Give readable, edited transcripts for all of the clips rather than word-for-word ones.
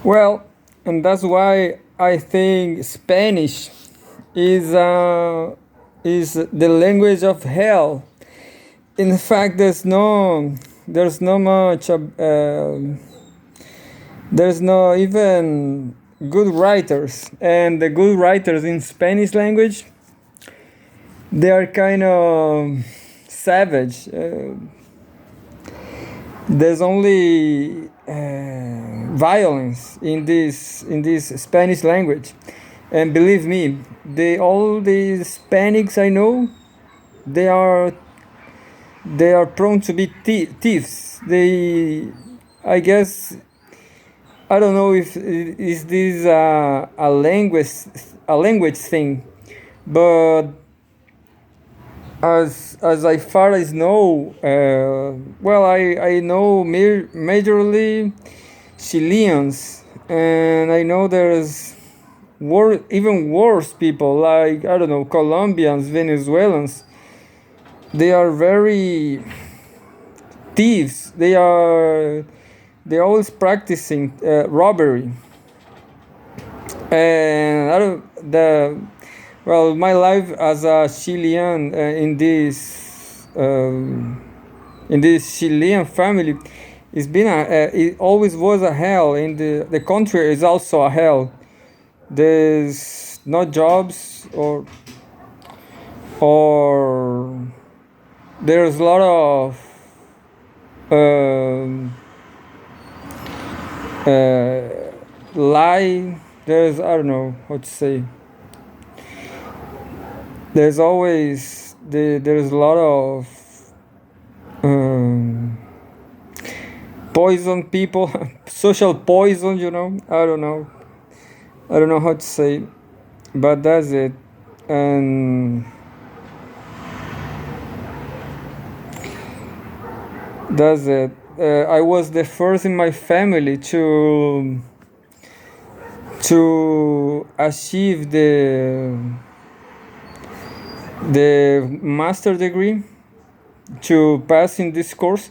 Well, and that's why I think Spanish is the language of hell. In fact, there's no much there's no even good writers, and the good writers in Spanish language, they are kind of savage. There's only violence in this Spanish language, and believe me, all the Hispanics I know, they are they are prone to be thieves. I guess, I don't know if is this a language thing, but as I far as know, well, I know majorly Chileans, and I know there's even worse people like, I don't know, Colombians, Venezuelans. They are very thieves. They're always practicing robbery, and I don't the well, my life as a Chilean in this Chilean family, it always was a hell. In the country is also a hell. There's no jobs, or there's a lot of um, lie. There's, I don't know how to say. There's a lot of um, poison people, social poison. I don't know how to say, but that's it. And that's it. I was the first in my family to achieve the master degree, to pass in this course.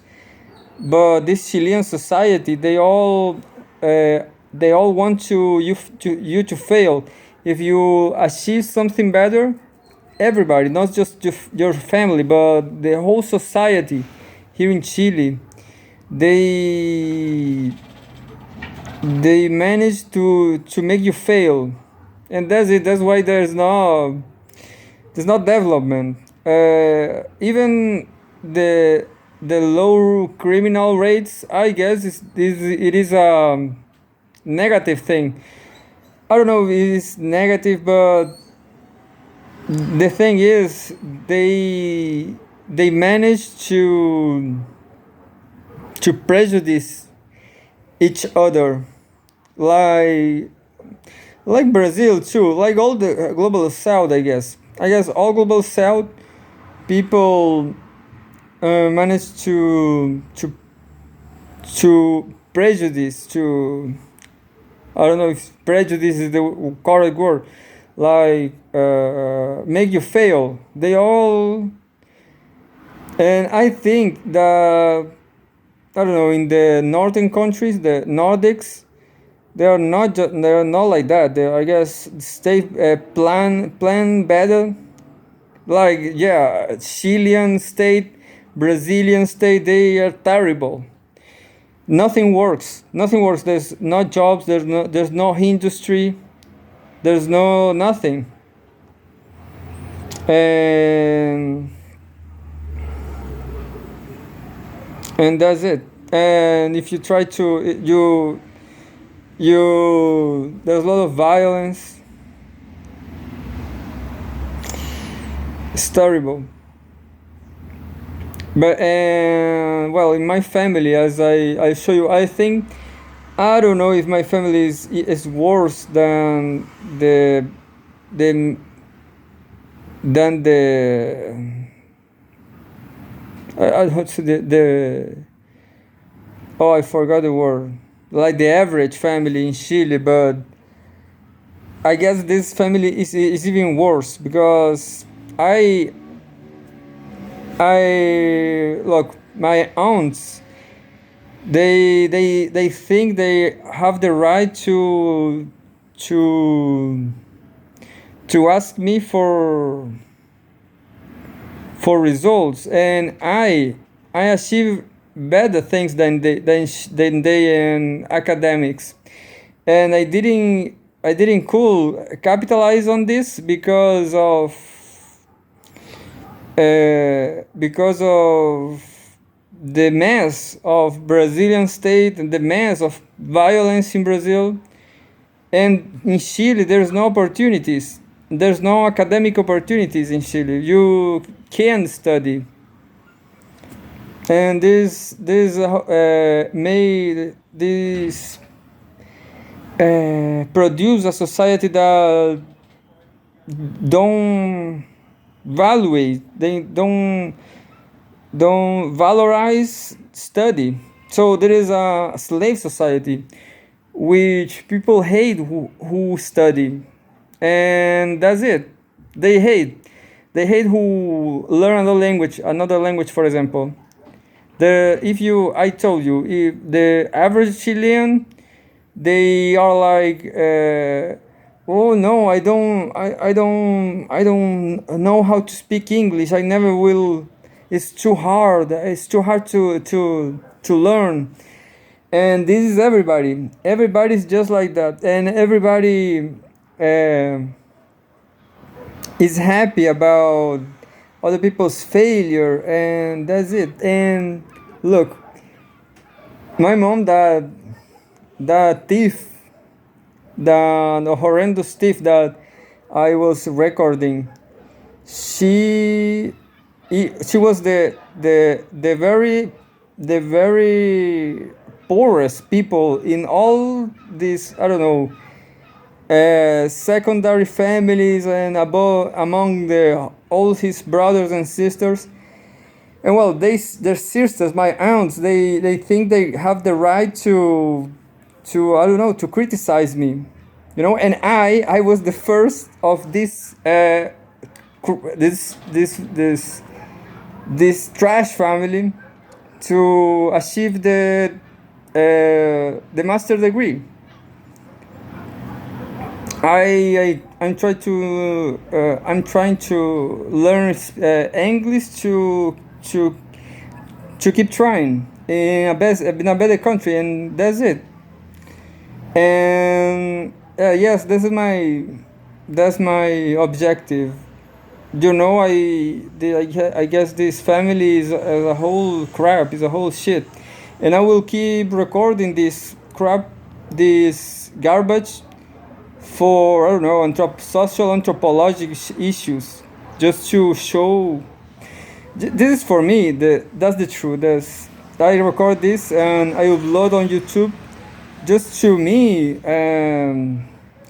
But this Chilean society, they all want you to fail. If you achieve something better, everybody, not just your family, but the whole society here in Chile, they they manage to make you fail, and that's it. That's why there's no development. Even the low criminal rates, I guess, it is a negative thing. I don't know if it is negative, but the thing is, they manage to prejudice each other, like Brazil too, like all the global south. I guess all global south people manage to prejudice, to, I don't know if prejudice is the correct word, like make you fail. They all, and I think that, I don't know, in the northern countries, the Nordics, they are not like that. They, I guess, stay plan better. Like, yeah, Chilean state, Brazilian state, they are terrible. Nothing works. Nothing works. There's no jobs. There's no industry. There's no nothing. And that's it. And if you try to there's a lot of violence. It's terrible. But well, in my family, as I show you, I think, I don't know if my family is worse the than the I don't say the oh, I forgot the word, like the average family in Chile. But I guess this family is even worse, because I look, my aunts, they think they have the right to to ask me for results, and I achieve better things than they in academics, and I didn't cool capitalize on this because of the mass of Brazilian state and the mass of violence in Brazil. And in Chile, there's no opportunities. There's no academic opportunities in Chile. You can study, and this made this produce a society that don't value, they don't valorize study. So there is a slave society which people hate who study, and that's it. They hate. They hate who learn another language, for example. I told you, if the average Chilean, they are like, oh no, I don't know how to speak English. I never will. It's too hard. It's too hard to learn. And this is everybody. Everybody's just like that, and everybody is happy about other people's failure, and that's it. And look, my mom, that thief, the horrendous thief that I was recording, she she was the very poorest people in all these, I don't know, secondary families, and above among all his brothers and sisters. And well, their sisters, my aunts, they think they have the right to, I don't know, to criticize me, and I was the first of this trash family to achieve the master degree. I'm trying to learn English to keep trying in a better country, and that's it. And yes, that's my objective. I guess this family is a whole crap, is a whole shit, and I will keep recording this crap, this garbage, for, I don't know, social anthropological issues, just to show. This is for me. That's the truth. I record this and I upload on YouTube, just to me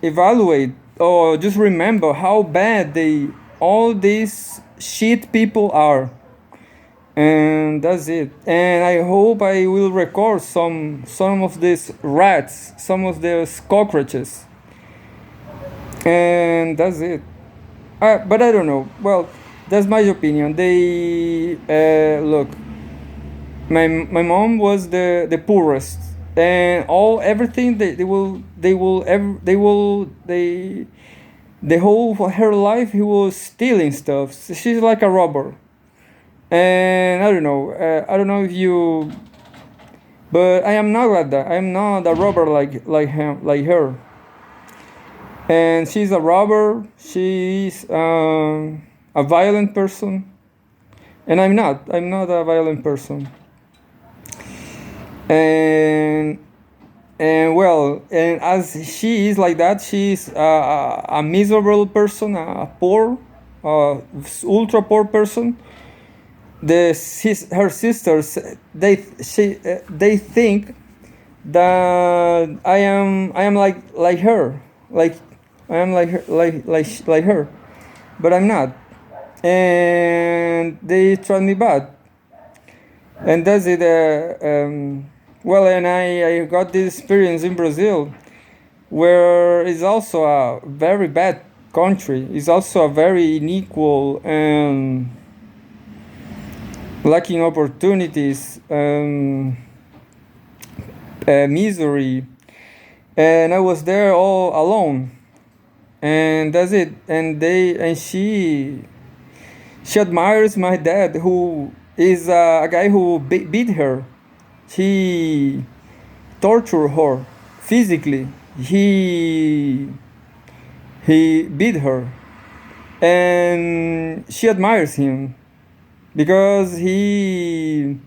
evaluate, or just remember how bad all these shit people are. And that's it. And I hope I will record some of these rats, some of these cockroaches. And that's it. But I don't know. Well, that's my opinion. They look. My mom was the poorest, and everything the whole of her life he was stealing stuff. So she's like a robber, and I don't know if you, but I am not like that. I'm not a robber like her. And she's a robber. She's a violent person, and I'm not. I'm not a violent person. And well, and as she is like that, she's a miserable person, a poor, ultra poor person. Her sisters, they think that I am like her, like I am like her, like her, but I'm not, and they treat me bad, and that's it. Well, and I got this experience in Brazil, where it's also a very bad country. It's also a very unequal and lacking opportunities. misery, and I was there all alone, and that's it. And she admires my dad, who is a guy who beat her. He tortured her physically. He beat her, and she admires him because he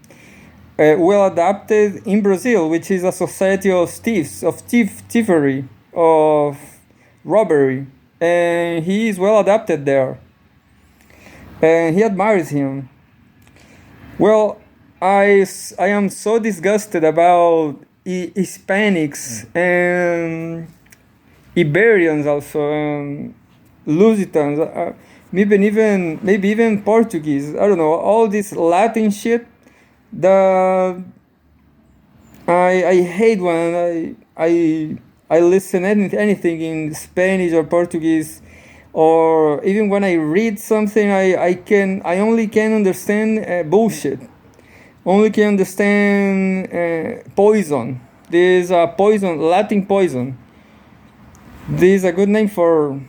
well adapted in Brazil, which is a society of thieves, of thievery, of robbery, and he is well adapted there, and he admires him. Well, I am so disgusted about Hispanics and Iberians also, and Lusitans, maybe even Portuguese. I don't know, all this Latin shit. The I hate when I listen anything in Spanish or Portuguese, or even when I read something, I only can understand bullshit. Only can understand poison. This poison, Latin poison. This is a good name for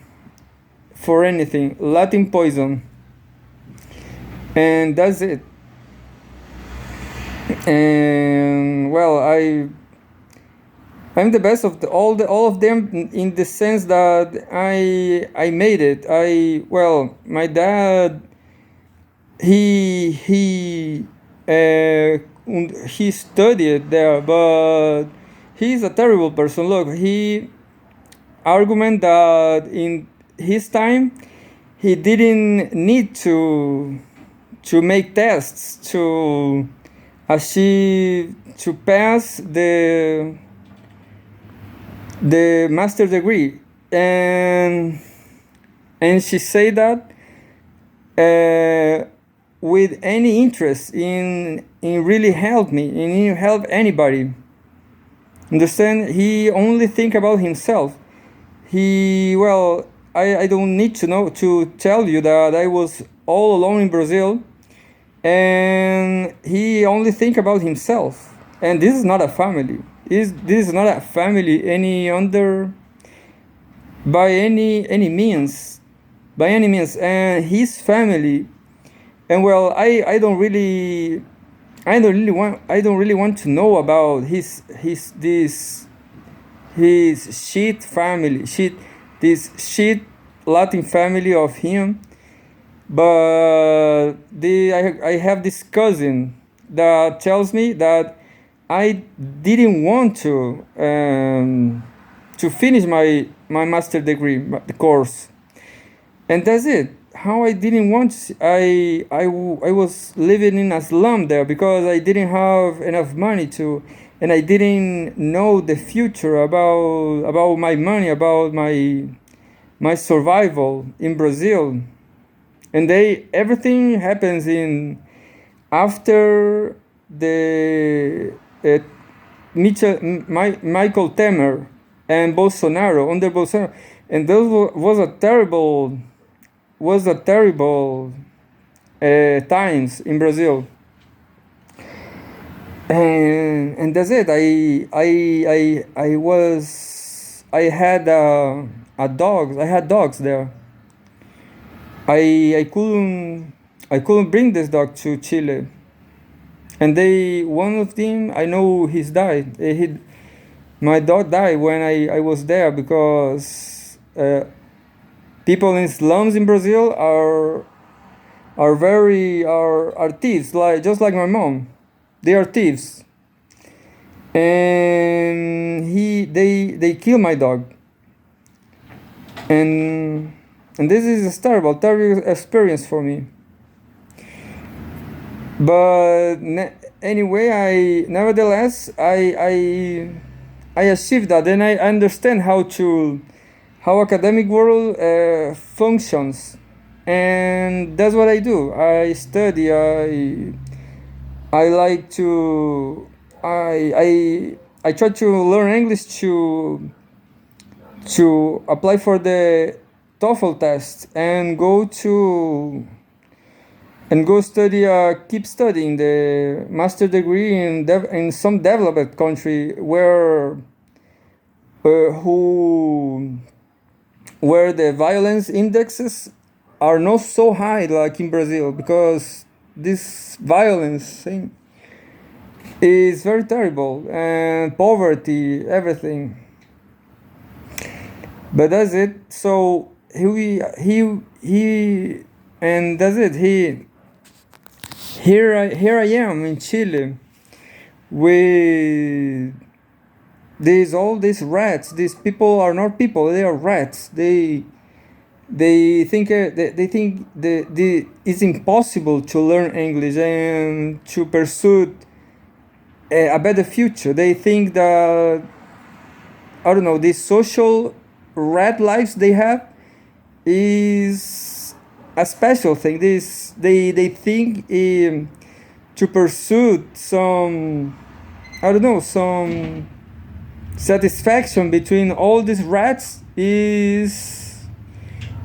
anything. Latin poison. And that's it. And well, I'm the best of all of them, in the sense that I made it. My dad, he studied there, but he's a terrible person. Look, he argument that in his time he didn't need to make tests to achieve, to pass the master degree, and she said that with any interest in really help me, in help anybody. Understand? He only think about himself. I don't need to tell you that I was all alone in Brazil, and he only think about himself. And this is not a family. This is not a family any under, by any means, and his family. And well, I don't really want to know about his shit family, this shit Latin family of him. But I have this cousin that tells me that I didn't want to finish my master degree, the course, and that's it. How I didn't want to, I was living in a slum there because I didn't have enough money to, and I didn't know the future about my money, about my survival in Brazil. And everything happens in after the Michael Temer and Bolsonaro, under Bolsonaro, and those was a terrible times in Brazil. And that's it. I had I had dogs there. I couldn't bring this dog to Chile, and one of them, I know he's died. My dog died when I was there, because people in slums in Brazil are thieves, just like my mom. They are thieves, and they kill my dog, and this is a terrible experience for me. But anyway, nevertheless, I achieved that, and I understand how academic world functions, and that's what I do. I study. I like to. I try to learn English to apply for the TOEFL test and go to and go study, keep studying the master degree in some developed country who where the violence indexes are not so high like in Brazil, because this violence thing is very terrible, and poverty, everything. But that's it. So he and that's it. Here I am in Chile with all these rats. These people are not people, they are rats. They think it's impossible to learn English and to pursue a better future. They think that, I don't know, these social rat lives they have is a special thing. They think to pursue some, I don't know, some satisfaction between all these rats is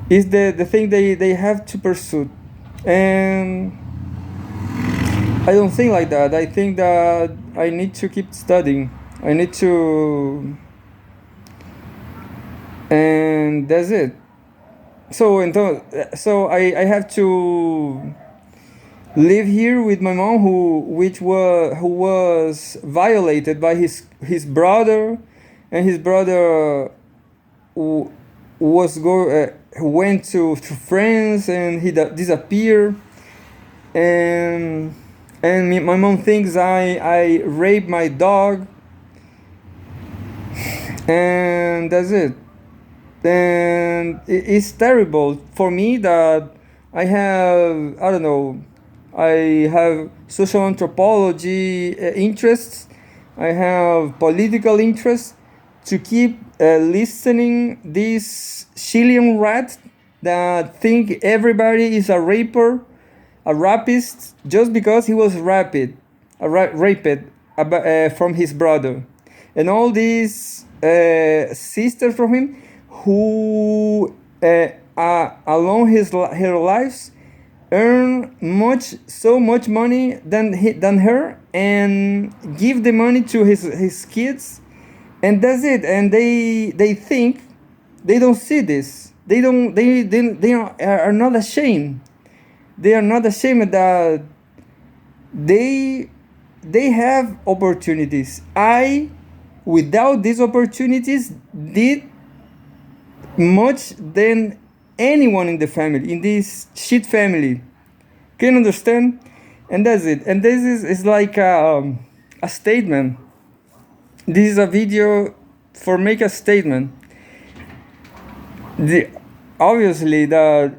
the thing they have to pursue. And I don't think like that. I think that I need to keep studying. I need to, and that's it. So I have to live here with my mom, who was violated by his brother, and his brother went to France, and he disappeared, and my mom thinks I raped my dog, and that's it. And it's terrible for me that I have, I don't know, I have social anthropology interests, I have political interests, to keep listening these Chilean rats that think everybody is a raper, a rapist, just because he was raped from his brother, and all these sisters from him who along her lives earn so much money than her, and give the money to his kids, and that's it. And they think they don't see this. They are not ashamed. They are not ashamed that they have opportunities. I, without these opportunities, did much than anyone in the family, in this shit family. Can you understand? And that's it. And this is like a statement. This is a video for make a statement. Obviously the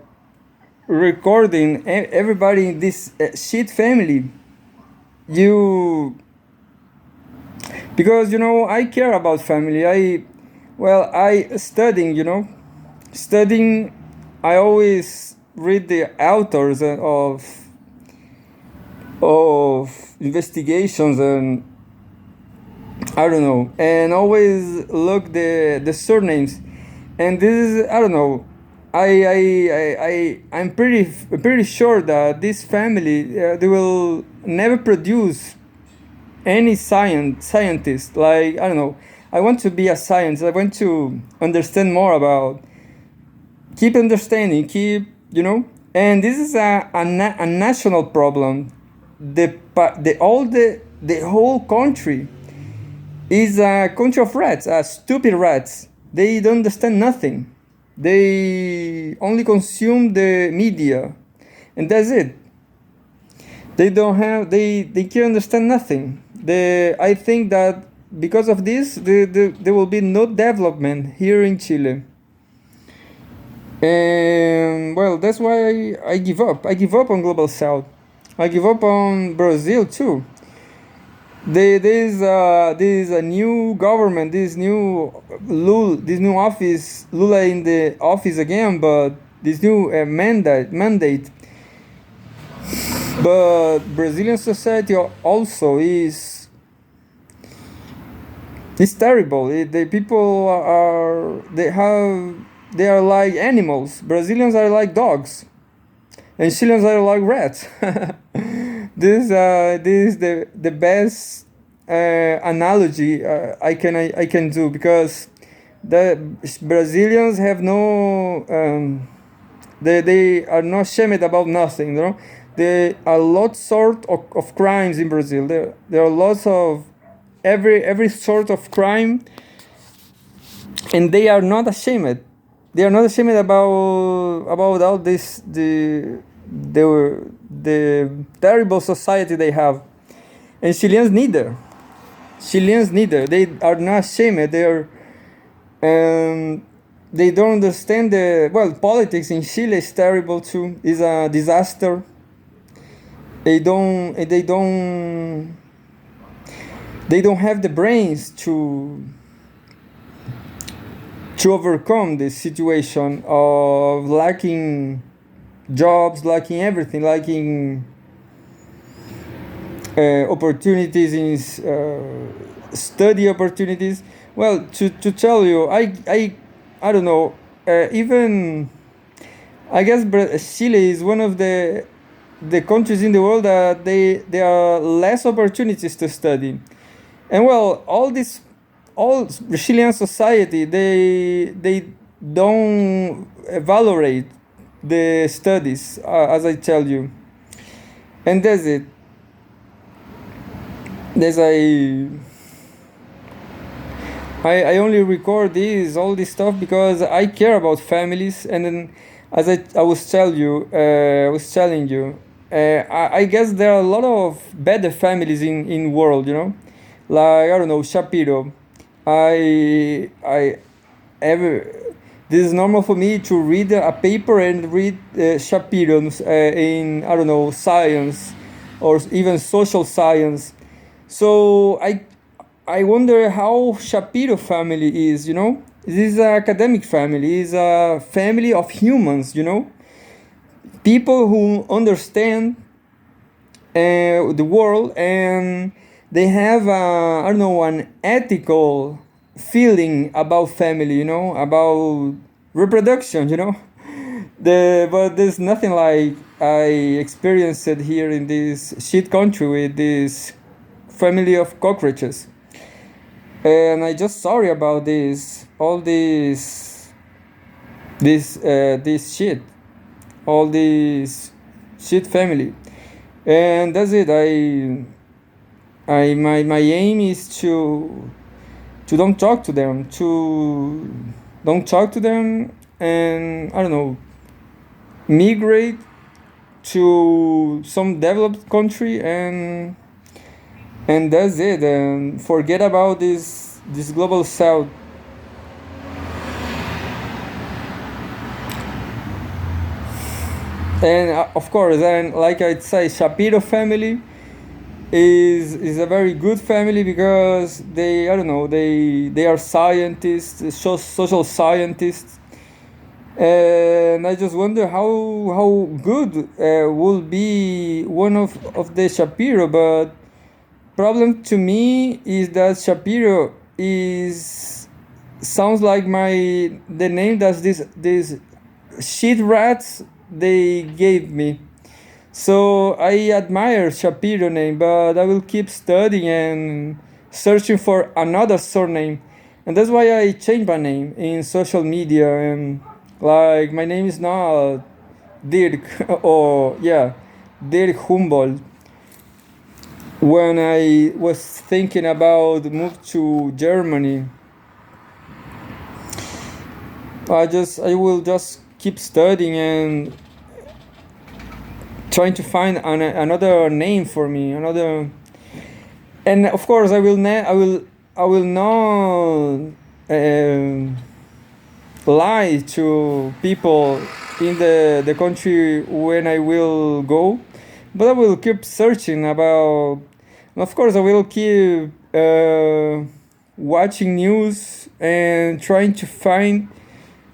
recording everybody in this shit family, because I care about family. Studying, I always read the authors of investigations, and I don't know, and always look the surnames. And this is, I don't know, I'm pretty sure that this family, they will never produce any scientist. Like, I don't know, I want to be a scientist. I want to understand more about, keep understanding, and this is a national problem. The whole country is a country of rats, stupid rats. They don't understand nothing. They only consume the media, and that's it. They can't understand nothing. I think that because of this, there will be no development here in Chile. And well, that's why I give up. I give up on Global South. I give up on Brazil too. There is a new government, this new office, Lula in the office again, but this new mandate. But Brazilian society also is terrible. The people they are like animals. Brazilians are like dogs. and Chileans are like rats. This is the best analogy I can do, because the Brazilians have no they are not ashamed about nothing, you know. There are lots of crimes in Brazil. There are lots of every sort of crime, and they are not ashamed. They are not ashamed about all this the terrible society they have, and Chileans neither. Chileans neither. They are not ashamed. They don't understand the politics in Chile is terrible too. Is a disaster. They don't have the brains to overcome this situation of lacking jobs, lacking everything, lacking opportunities in study opportunities. Well, to tell you, I don't know. Even I guess Chile is one of the countries in the world that there are less opportunities to study, and well, all Chilean society they don't valorate the studies, as I tell you, and that's it. There's I only record all this stuff because I care about families, and then as I was telling you, I guess there are a lot of better families in world, you know, like I don't know, Shapiro. I ever This is normal for me to read a paper and read Shapiro's in I don't know, science or even social science. So I wonder how Shapiro family is, you know. This is an academic family. It's a family of humans, you know. People who understand the world, and they have I don't know, an ethical feeling about family, you know, about reproduction, you know. But there's nothing like I experienced it here in this shit country with this family of cockroaches. And I just sorry about all this shit, all this shit family, and that's it. My aim is to don't talk to them, and I don't know, migrate to some developed country, and that's it, and forget about this global south. And of course, and like I'd say, Shapiro family is a very good family, because they, I don't know, they are scientists, social scientists, and I just wonder how good will be one of the Shapiro. But problem to me is that Shapiro is sounds like the name that this shit rats they gave me. So I admire Shapiro name, but I will keep studying and searching for another surname, and that's why I changed my name in social media. And like, my name is not Dirk or yeah, Dirk Humboldt. When I was thinking about move to Germany, I will just keep studying and trying to find another name for me, another. And of course, I will not lie to people in the country when I will go, but I will keep searching about. Of course, I will keep watching news and trying to find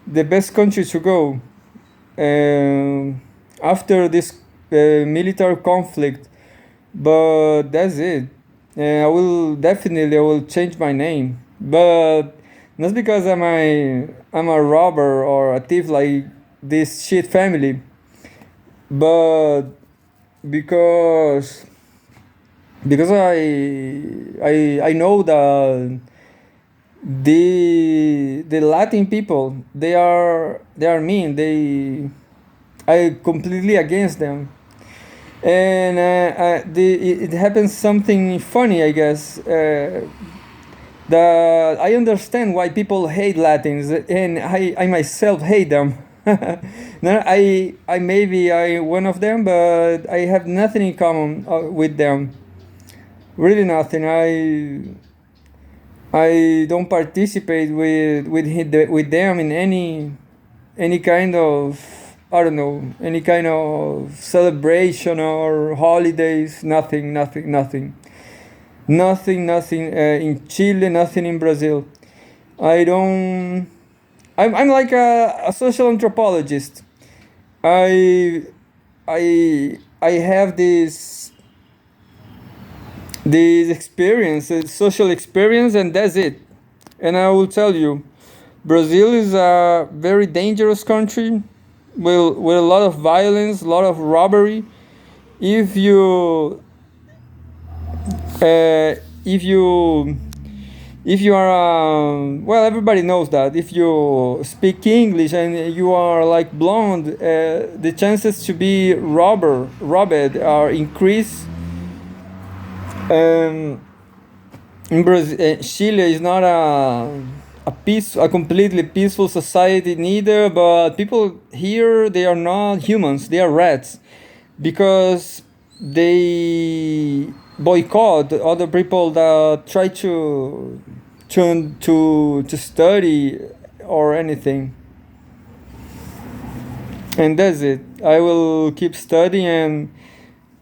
the best country to go after this military conflict. But that's it. I will change my name, but not because I'm a robber or a thief like this shit family. but because I know that the Latin people, they are mean. I completely against them, and it happens something funny, I guess. That I understand why people hate Latins, and I myself hate them. No, I maybe I one of them, but I have nothing in common with them. Really nothing. I don't participate with them in any kind of, I don't know, any kind of celebration or holidays. Nothing, nothing, nothing, nothing, nothing in Chile. Nothing in Brazil. I don't. I'm like a social anthropologist. I I have this experience, social experience, and that's it. And I will tell you, Brazil is a very dangerous country with a lot of violence, a lot of robbery. If you uh, if you if you are well, everybody knows that if you speak English and you are like blonde, the chances to be robbed are increased. um, in Brazil, Chile is not a completely peaceful society neither, but people here, they are not humans, they are rats, because they boycott other people that try to study or anything. And that's it. I will keep studying and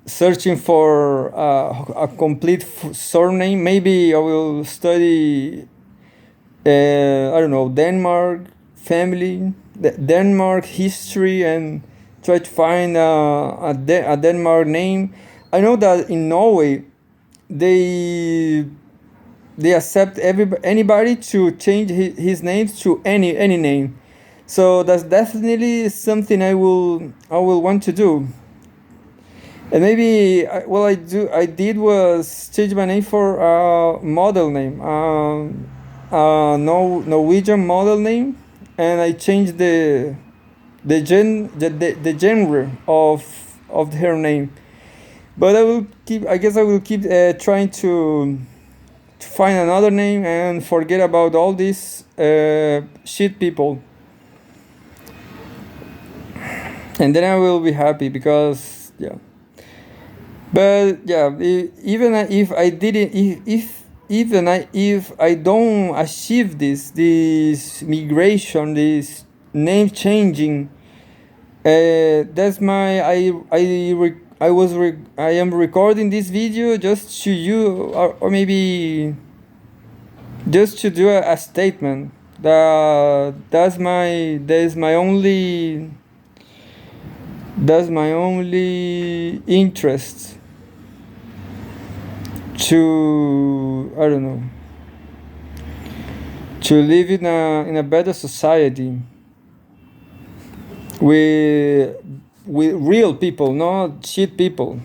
searching for a complete surname. Maybe I will study, I don't know, Denmark family, Denmark history, and try to find a Denmark name. I know that in Norway, they they accept anybody to change his name to any name. So that's definitely something I will want to do. And maybe what I did was change my name for a model name, no Norwegian model name, and I changed the genre of her name. But I guess I will keep trying to find another name and forget about all these shit people, and then I will be happy because yeah. But yeah, even if I didn't, if even if I don't achieve this migration, this name changing, that's my I am recording this video just to you, or maybe just to do a statement that that's my only interest, to, I don't know, to live in a better society with real people, not shit people.